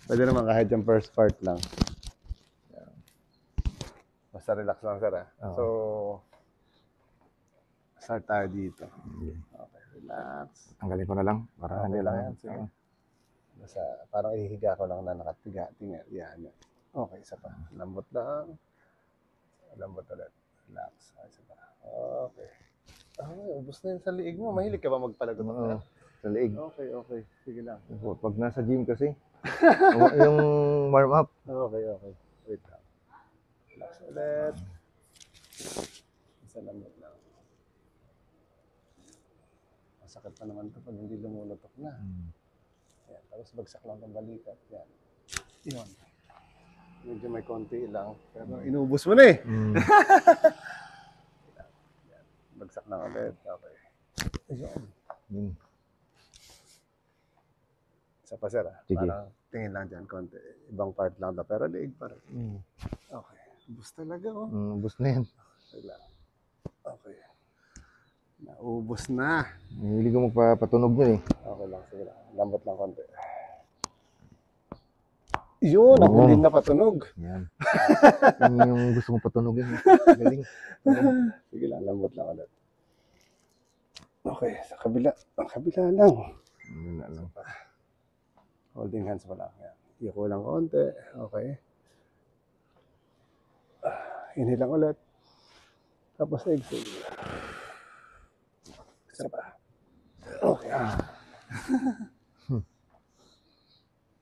Pwede naman kahit yung first part lang. Basta relax lang, sir. So, start tayo dito. Okay, relax. Tanggalin ko na lang. Para Okay lang yan. Sige. Basta parang ihiga ko lang na nakatiga. Tingnan. Yan. Okay, isa pa. Lambot lang. Lambot ulit. Relax. Isa pa. Okay. Ubus na yun sa liig mo. Mahilig ka ba magpalagot? Oo, sa liig. Okay. Sige lang. Pag nasa gym kasi, yung warm up. Okay. Wait lang. Relax ulit. Isa lambot lang. Masakit pa naman ito pag hindi lumulutok na. Yan. Tapos bagsak lang ng balikat. Yan. Yun. Medyo may konti lang. Pero inubos mo na eh. Bagsak lang ulit. Okay. Ayun. Isa pa, sir. Sige. Parang tingin lang dyan konti. Ibang part lang daw. Pero liig pa rin. Okay. Ubus talaga, oh. Ubus na yan. Okay. Naubos na. Hindi ko magpapatunog yun eh. Okay lang. Sige lang. Lambot lang konti. Yun, ang hindi na patunog. Yan. Yung gusto mong patunogin. Galing. Sige lang, lambot lang ulit. Okay, sa kabila. Ang kabila lang. Holding hands pa lang. Yan. Iko lang konti. Okay. Inhale lang ulit. Tapos exhale. Isa pa. Okay.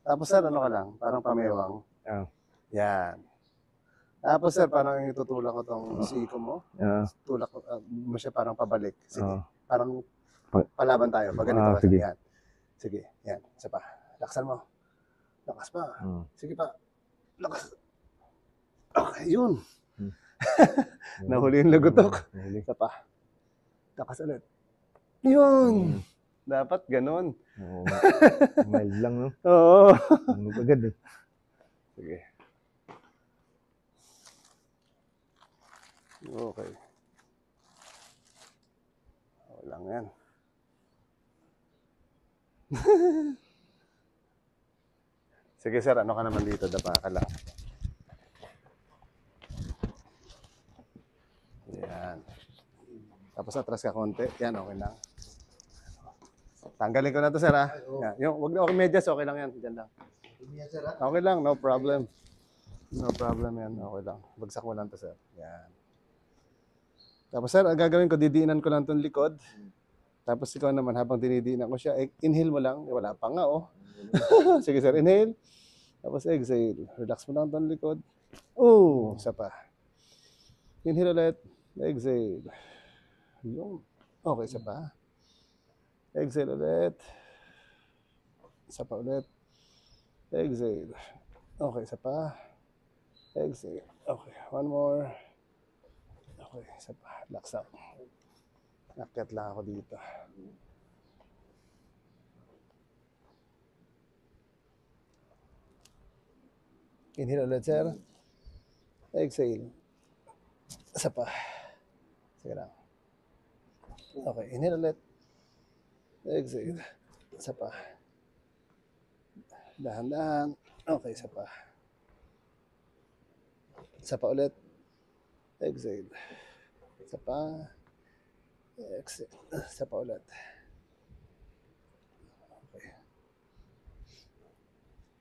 Tapos sir, ano ka lang? Parang pamewang. Yan. Tapos sir, parang itutulak ko tong siko mo. Tulak mo siya parang pabalik. Sige. Parang palaban tayo. Pag ganito sige. Yan. Sige. Yan. Isa pa. Laksan mo. Lakas pa. Sige pa. Lakas. Okay, yun. Nahuli yung lagotok. Isa pa. Lakas ulit. Yun. Dapat ganon. Oo. Mild lang, no? Oo. Agad eh. Sige. Okay. Okay lang yan. Sige sir, ano ka naman dito? Dapa ka lang. Yan. Tapos atras ka konti. Yan, okay lang. Tanggalin ko na to sir ha. Yan. Yung, wag na okay medyas, okay lang yan. Diyan lang. Okay lang, no problem. No problem yan, okay lang. Bagsak mo lang to sir. Yan. Tapos sir, ang gagawin ko, didiinan ko lang tong likod. Tapos ikaw naman, habang dinidiinan ko siya, inhale mo lang. Wala pa nga, oh. Sige sir, inhale. Tapos exhale. Relax mo lang tong likod. Isa pa. Inhale ulit. Exhale. Yung. Okay, isa pa. Exhale ulit. Isa pa ulit. Exhale. Okay, isa pa. Exhale. Okay, one more. Okay, isa pa. Relax up. Nakyat lang ako dito. Inhale ulit, sir. Exhale. Isa pa. Sige lang. Okay, inhale ulit. Exhale. Isa pa. Dahan-dahan. Okay, isa pa. Isa pa ulit. Exhale. Isa pa. Exhale. Isa pa ulit. Okay.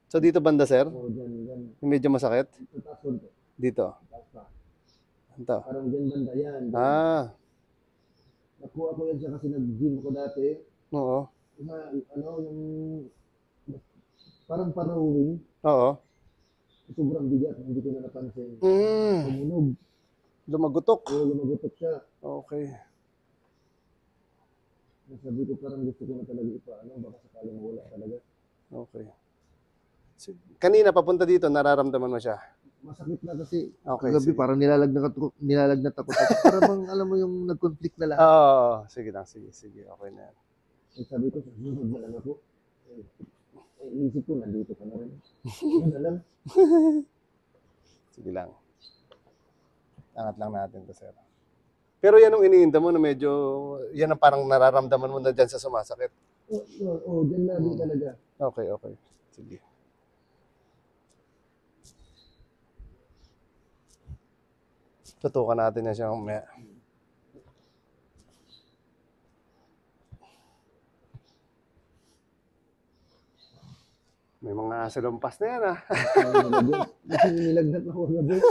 So dito banda, sir? Yung medyo masakit? Dito? Ito? Parang dyan banda yan. Nakuha ko yan siya kasi nag-gym ko dati. Oo. Yung parang parawing. Oo. Sobrang bigat, hindi ko na napansin. Tumunog. Lumagutok? Oo, lumagutok siya. Okay. Sabi ko parang gusto ko na talaga baka sakaling mawala talaga. Okay. Kanina papunta dito, nararamdaman mo siya? Masakit na kasi. Okay, Kagabi parang nilalagnat ako. Parang alam mo yung nag-conflict na lahat. Oo. Sige lang, sige. Okay na yan. Sabi ko, susunod na lang ako. Isip ko, nandito ka na rin. Yun na lang. Sige lang. Angat lang natin to, sir. Pero yan ang iniinda mo na medyo, yan ang parang nararamdaman mo na dyan sa sumasakit. Oo, dyan na din talaga. Okay. Sige. Tutukan natin yan siya mamaya. May mga salumpas na yan, ah. Kasi nilagnat ako gabi.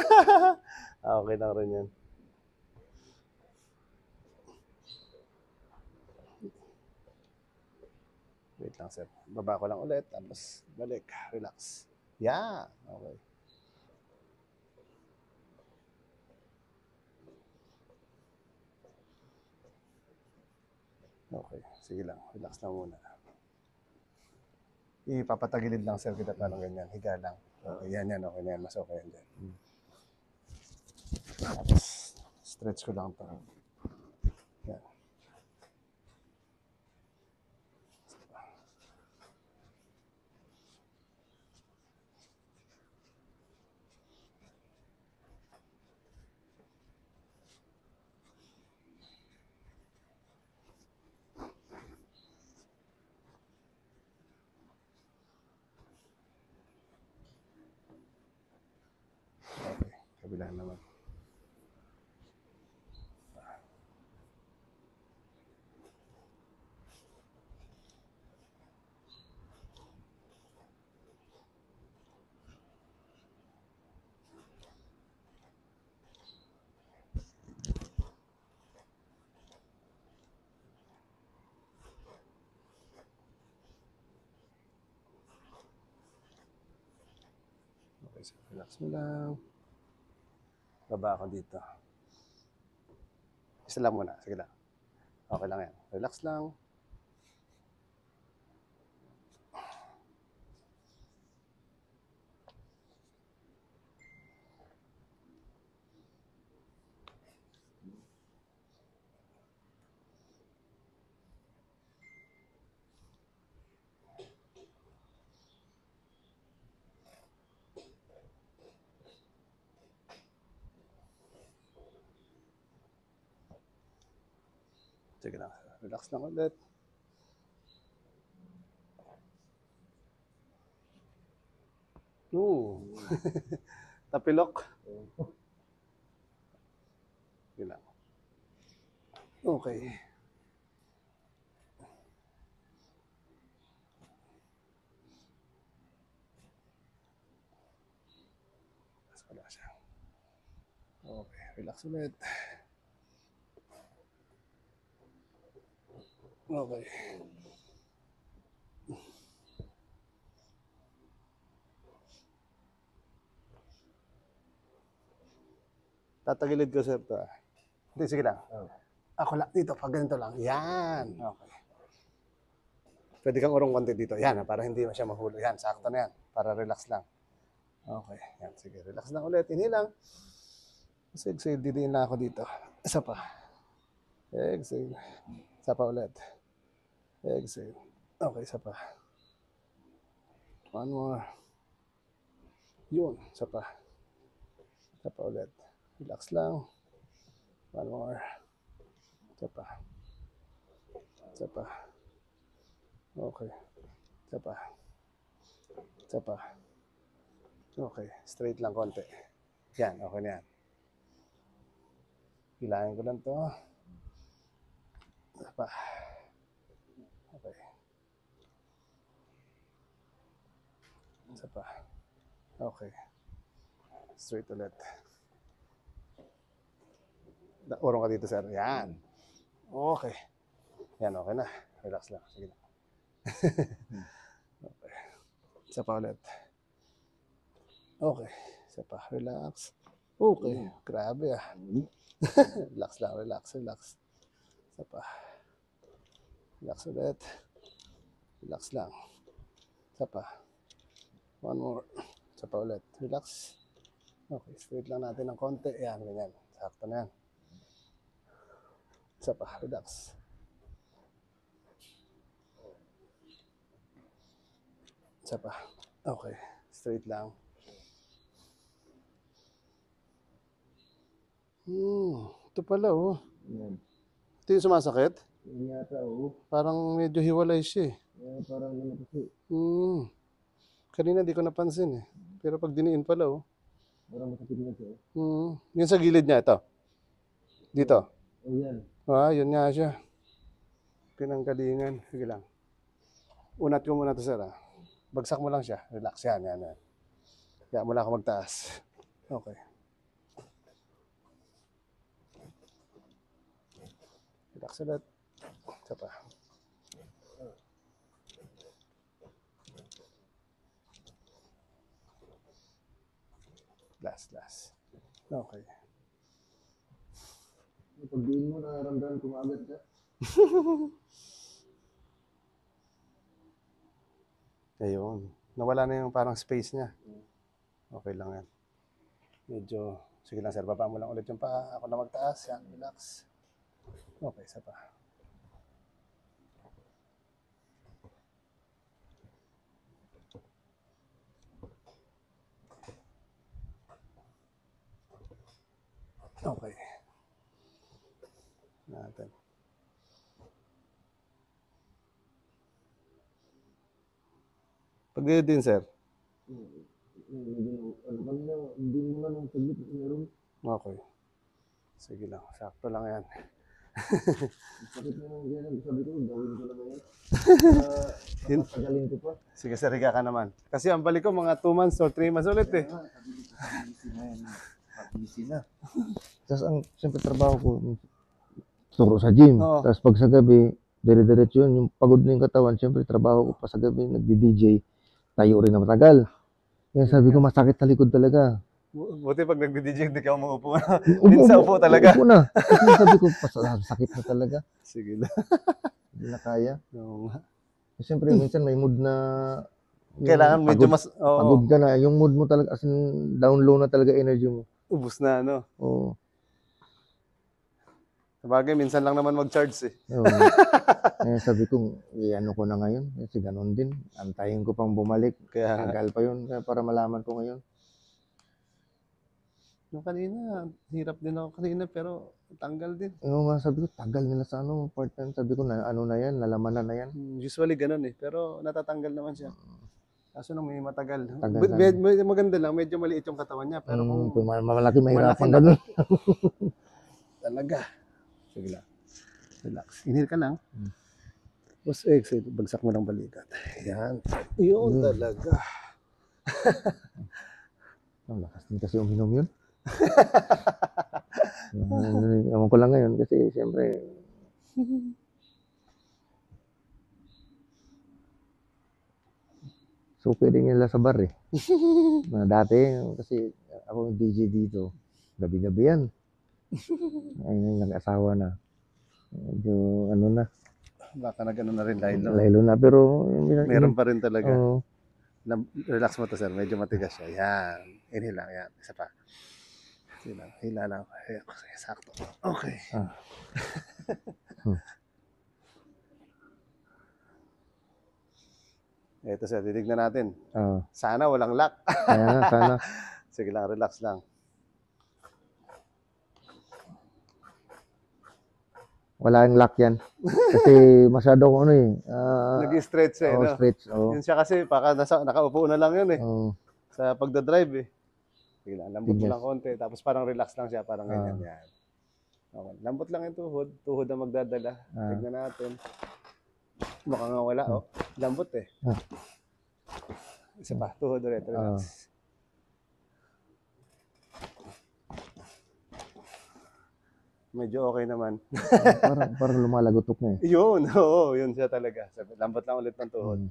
Okay lang rin yan. Wait lang, sir. Baba ko lang ulit, tapos balik. Relax. Yeah. Okay. Okay. Sige lang. Relax lang muna. Ipapatagilid lang, sir, kita parang ganyan. Higa lang. Okay, yan. Okay na yan. Mas okay yan dyan. Tapos, stretch ko lang ito. Yan. Okay. Kabila naman. Okay, so relax mo lang. Baba ako dito. Isa lang muna. Sige lang. Okay lang yan. Relax lang. Sige lang. Relax lang ulit. Ooh. Tapilok. Sige lang. Okay. Tapos wala siya. Okay. Relax ulit. Okay. Tatagilid ko, sir, to. Hindi, sige lang. Ako lang dito, pag ganito lang. Yan. Okay. Pwede kang urong konti dito. Yan, para hindi siya mahulo. Yan, sakto na yan. Para relax lang. Okay. Yan, sige. Relax lang ulit. Inhale lang. Exhale, didiin na ako dito. Isa pa. Exhale. Isa pa ulit. Exhale. Okay, isa pa. One more. Yun, isa pa. Isa pa ulit. Relax lang. One more. Isa pa. Isa pa. Okay. Isa pa. Isa pa. Okay. Straight lang konti. Yan, okay na yan. Hilangin ko lang to. Isa pa. Okay. Isa pa. Okay. Straight ulit. Urong ka dito, sir. Yan. Okay. Yan, okay na. Relax lang. Sige na. Okay. Isa pa ulit. Okay. Isa pa. Relax. Okay. Grabe, ah. Relax lang. Relax. Relax. Isa pa. Relax ulit. Relax lang. Isa pa. One more. Isa pa ulit. Relax. Okay. Straight lang natin ng konti. Yan. Ganyan. Sakto na yan. Isa pa. Relax. Isa pa. Okay. Straight lang. Ito pala, oh. Yan. Ito yung sumasakit? Yan yata, oo. Parang medyo hiwalay siya, eh. Parang naman kasi. Kanina di ko napansin, eh. Pero pag diniin pala, oh. Parang masakit nga siya. Yung sa gilid niya, ito. Dito. Oh, yan. Yun nga siya. Pinanggalingan. Sige lang. Unat ko muna to sir. Bagsak mo lang siya. Relax yan. Yan. Kaya mula ka magtaas. Okay. Relax ulit. Isa pa. Last. Okay. Pag diin mo, nararamdaman kumagat ka. Ayun. Nawala na yung parang space niya. Okay lang yan. Medyo, sige lang sir, baba mo lang ulit yung paa. Ako na magtaas. Yan, relax. Okay, isa pa. Okay. Natin. Pag din sir. Kanina, hindi mo na nung saglit meron. Okay. Sige lang, sakto lang yan. Sakit na lang yan. Sabi ko, gawin ko na ngayon. Patagalin ko pa. Sige sir, higa ka naman. Kasi ang balik ko mga 2 months or 3 months ulit eh. Busy na. Tapos ang siyempre trabaho ko, turo sa gym. Oo. Tapos pag sa gabi, dire-diretso yun. Yung pagod na yung katawan, siyempre trabaho ko pa sa gabi, nagdi-DJ. Tayo rin na matagal. Kaya sabi ko, masakit sa likod talaga. Buti pag nagdi-DJ, hindi ka umuupo. Minsan upo talaga. Upo na. Kasi sabi ko, sakit na talaga. Sige lang. Hindi na kaya. Oo nga. Siyempre, minsan may mood na Kailangan medyo mas, pagod ka na. Yung mood mo talaga, as in, down low na talaga energy mo. ubus na ano. Oo. Sabagay, minsan lang naman mag-charge eh. Oo. Sabi ko, ano ko na ngayon. Kasi ganun din. Antayin ko pang bumalik. Kaya Tagal pa yun. Kaya para malaman ko ngayon. nung kanina, hirap din ako kanina pero tanggal din. Oo nga, sabi ko, tagal nila sa ano, part-time. Sabi ko, na, ano na yan, nalamanan na yan. Usually ganun eh, pero natatanggal naman siya. Kaso nung may matagal. Tagal Maganda lang, medyo maliit yung katawan niya. Pero kung malaki, mahirapan malaki ka dun. talaga. Sige lang. Relax. Inhale ka lang. Hmm. Tapos exhale, bagsak mo ng balikat. Yan. Yun talaga. Ang lakas din kasi uminom yun. Ewan ko lang ngayon kasi siyempre so pwede nila sa bar eh. Na dati kasi ako DJ dito, gabi-gabi yan. Ayun, nag-asawa na. Medyo ano na, Baka na gano'n na rin Lilo. lalo na pero Meron pa rin talaga. Oo. Relax mo to sir, medyo matigas siya. Yan. Inhale lang, yan. Isa pa. Sige lang, hila lang. Ayan, sakto. Okay. Ito sir, titignan natin. Sana walang lock. Kaya nga, sana. Sige lang, relax lang. Wala yung lock yan. Kasi masyado ko ano eh. Nag-stretch eh, no? Stretch. Oo. Yun siya kasi, baka nakaupo na lang yun eh. Oo. Sa pagdadrive eh. Sige lang, lambot mo Bigas. lang konti. Tapos parang relax lang siya, parang ganyan yan. Okay. Lambot lang yung tuhod. Tuhod na magdadala. Tignan natin. Baka nga wala, oh. Lambot eh. Isa pa, tuhod ulit. Relax. Medyo okay naman. Parang lumalagotok na eh. Yun, oo, yun siya talaga. Lambot lang ulit ng tuhod.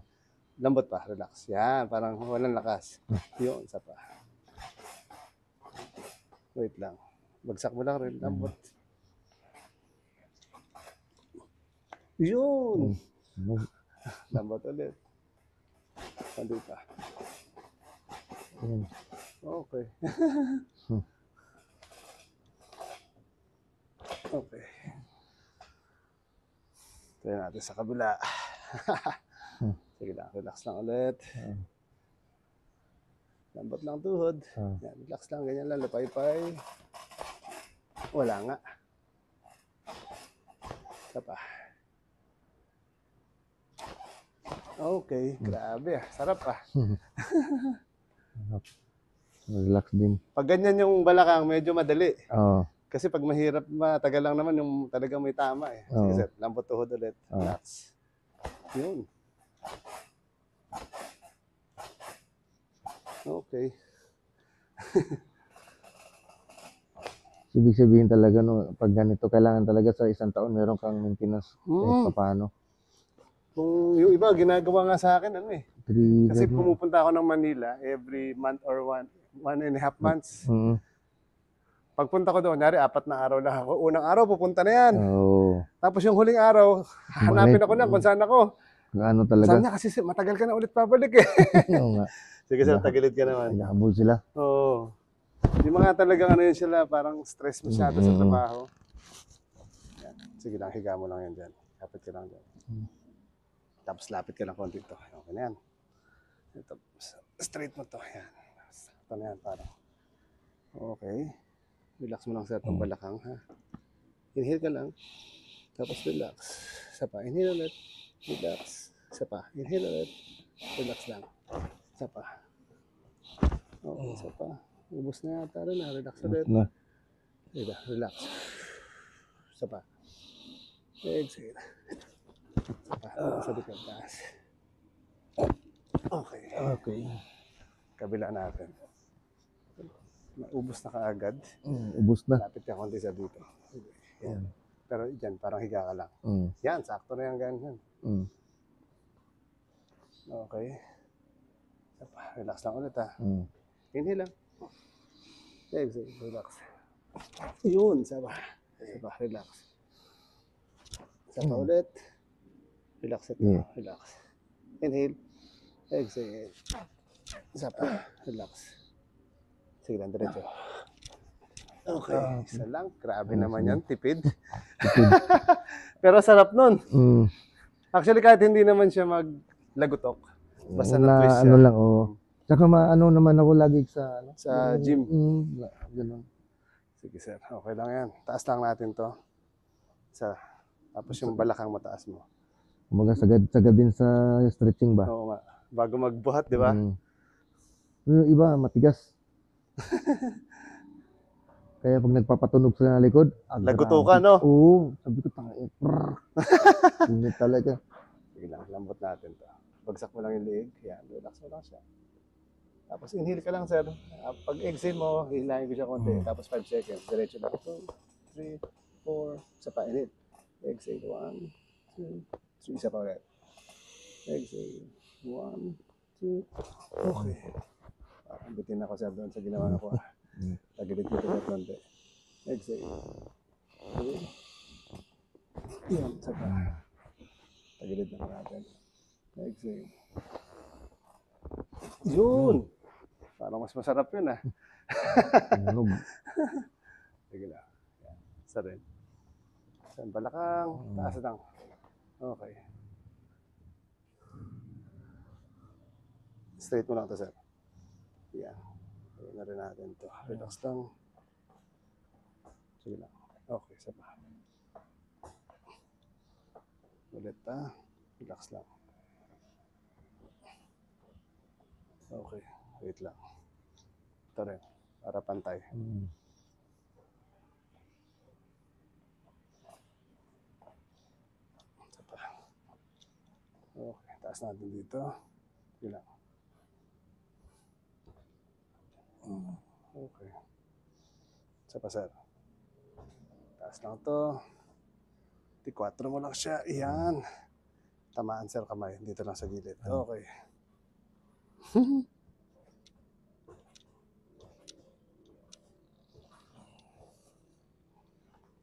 Lambot pa, relax. Yan, parang walang lakas. Yun, isa pa. Wait lang. Bagsak mo lang rin, lambot. Yun! Lambot ulit. Pandi pa. Okay. Okay. Tayo natin sa kabila. Sige lang, relax lang ulit. Lambot lang tuhod. Yan, relax lang, ganyan lang, lapay-pay. Wala nga. Isa pa. Okay, grabe ah. Sarap ah. Relax din. Pag ganyan yung balakang, medyo madali. Oo. Kasi pag mahirap, matagal lang naman yung talagang may tama eh. Sige Oo. sir, lambot tuhod ulit. Oo. Relax. Yun. Okay. Ibig sabihin talaga, no, pag ganito, kailangan talaga sa isang taon, meron kang maintenance kahit paano. Kung yung iba, ginagawa nga sa akin, ano eh. 3 Kasi pumupunta ako ng Manila every month or 1.5 months. Pagpunta ko doon, nyari, 4 na araw lang ako. Unang araw, pupunta na yan. Oo. Tapos yung huling araw, hanapin ako lang kung saan ako. Ano talaga? Saan niya kasi matagal ka na ulit pabalik eh. Oo nga. Sige sir, tagilid ka naman. Naghahabol sila. Oo. Yung mga talagang ano yun sila, parang stress masyado sa trabaho. Yan. Sige lang, higa mo lang yan dyan. Lapit ka lang dyan. Tapos lapit ka lang konti ito. Okay na yan. Ito, straight mo to. Yan. Ito na yan, parang. Okay. Relax mo lang sa itong balakang, ha? Inhale ka lang. Tapos relax. Isa pa. Inhale ulit. Relax. Isa pa. Inhale ulit. Relax lang. Isa pa. Oo, isa pa. Ubus na yata rin na. Relax ulit. Diba? Relax. Isa pa. Exhale. Isa pa. Sa likod. Taas. Okay. Okay. Kabila natin. Ubus na kaagad. Ubus na. Lapit ka konti sa dito. Yan. Pero dyan, parang higa ka lang. Yan, sakto na yan ganyan. Okay. Isa pa. Relax lang ulit ha. Inhale lang. Exhale. Relax. Yun. Isa pa. Isa pa. Relax. Isa pa ulit. Relax ito. Relax. Inhale. Exhale. Isa pa. Relax. Sige lang, diretso. Okay. Isa lang. Grabe naman yan. Tipid. Pero sarap nun. Actually, kahit hindi naman siya maglagutok. Basta na-twist siya. Ano lang, oo. Tsaka ano naman ako lagi sa Sa gym. Ganun. Sige sir, okay lang yan. Taas lang natin to. Tapos yung balakang mataas mo. Kumaga sagad din sa stretching ba? Oo nga. Bago magbuhat, di ba? Yung iba, matigas. Kaya pag nagpapatunog sila ng likod, Laguto ka, no? Oo. Sabi ko, tangin. Init talaga. Sige lang, lambot natin to. Bagsak mo lang yung leeg. Yan, relax mo lang siya. Tapos inhale ka lang, sir. Pag exhale mo, hilahin ko siya konti. Tapos 5 seconds. Diretso lang. 2, 3, 4. Isa pa, inhale. Exhale. 1, 2, 3. Isa pa ulit. Exhale. 1, 2. Okay. Ambitin ako, sir, doon sa ginawa ko. Tagilid ko ito konti. Exhale. Yan, isa pa. Tagilid lang natin. Exhale. Yun! Parang mas masarap yun ah. Sige lang. Yan. Isa rin. Saan balakang? Taas lang. Okay. Straight mo lang ito, sir. Yan. Gawin na rin natin ito. Relax lang. Sige lang. Okay, isa pa. Ulit ha. Relax lang. Okay. Wait lang. Ito rin. Para pantay. Isa pa. Okay. Taas natin dito. Sige lang. Okay. Isa pa, sir. Taas lang to. 4 mo lang siya. Iyan. Tamaan, sir, kamay. Dito lang sa gilid. Okay.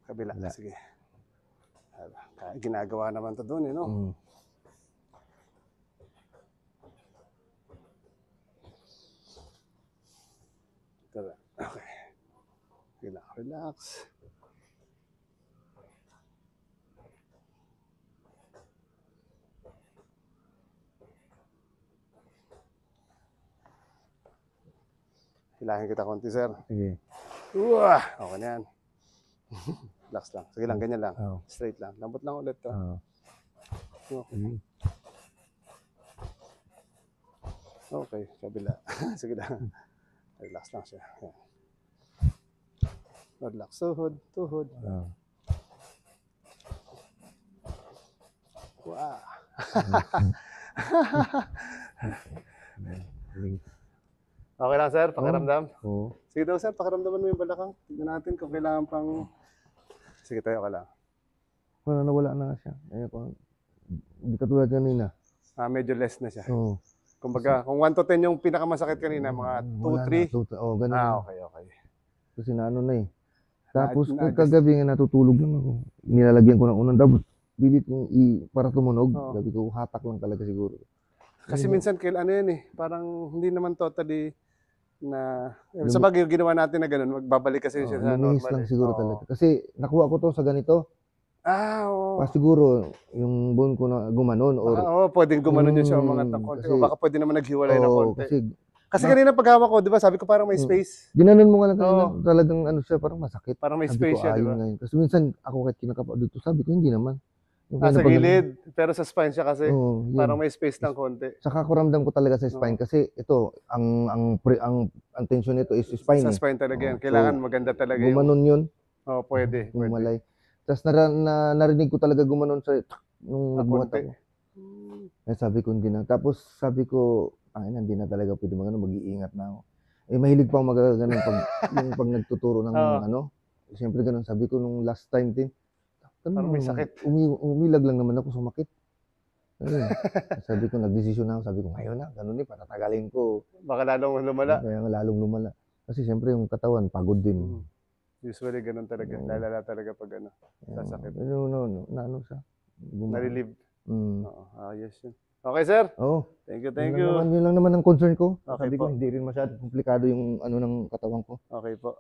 Kabila. Sige. Ginagawa naman to doon, no? Okay. Relax. Hilahin kita konti, sir. Sige. Okay na yan. Relax lang. Sige lang, ganyan lang. Straight lang. Lambot lang ulit to. Okay. Okay, kabila. Sige lang. Relax lang siya. Yan. Relax. Tuhod. Ah. Wow. Okay lang, sir? Pakiramdam? Oo. Sige daw, sir. Pakiramdaman mo yung balakang. Tignan natin kung kailangan pang... Sige tayo ka lang. Wala, nawala na nga siya. Hindi katulad kanina. Medyo less na siya. Oo. Kumbaga, kung 1 to 10 yung pinakamasakit kanina, mga 2, 3. Oo, ganun. Okay. Kasi naano na eh. Tapos Na-adjust. kagabi nga natutulog lang ako. Nilalagyan ko ng unang tapos pilit kong para tumunog. Oo. Sabi ko, hatak lang talaga siguro. Kasi minsan, ano yan eh, parang hindi naman totally na... Sa bagay, ginawa natin na gano'n, magbabalik kasi siya sa Lumihis normal. lang eh. siguro Oo. talaga. Kasi nakuha ko to sa ganito. Oo. Siguro yung bone ko na gumanon or Oo, pwedeng gumanon yun siya mga konti. kasi- O baka pwede naman naghiwalay ng konti. kasi Kasi kanina pag hawak ko, di ba, sabi ko parang may space. ginanon mo nga lang kanina, Oo. talagang ano siya, parang masakit. Parang may Sabi space ko, siya, di ayun ba? ngayon. Kasi minsan ako kahit kinakapa dito, sabi ko, hindi naman. Yung Nasa kaya napag- gilid, pero sa spine siya kasi. Oo, yun. Parang may space ng konti. Saka ko ramdam ko talaga sa spine kasi ito, ang tension nito is spine. Sa eh. spine talaga yan. Oo, Kailangan so, maganda talaga yung... Gumanon yun, Oo, pwede. gumalay. Tapos narinig ko talaga gumanon sa nung nagbuhat konti. ako. Eh, sabi ko hindi na. Tapos sabi ko, hindi na talaga pwede magano, mag-iingat na ako. Mahilig pa ako magaganon pag nagtuturo ng Oo. Siyempre ganun, sabi ko nung last time din. Parang may sakit. Umilag lang naman ako, sumakit. Ayun. Sabi ko, nagdesisyon na ako. Sabi ko, ngayon na, ganun patatagalin ko. Baka lalong lumala. Kaya nga lalong lumala. Kasi siyempre yung katawan, pagod din. Usually ganun talaga. Oo. Lalala talaga pag sasakit. Naano siya. Nalilive. Mm. Oo, ayos yun. Okay, sir. Oo. Thank you. Yun lang naman ang concern ko. Okay Sabi ko, po. hindi rin masyadong komplikado yung ng katawan ko. Okay po.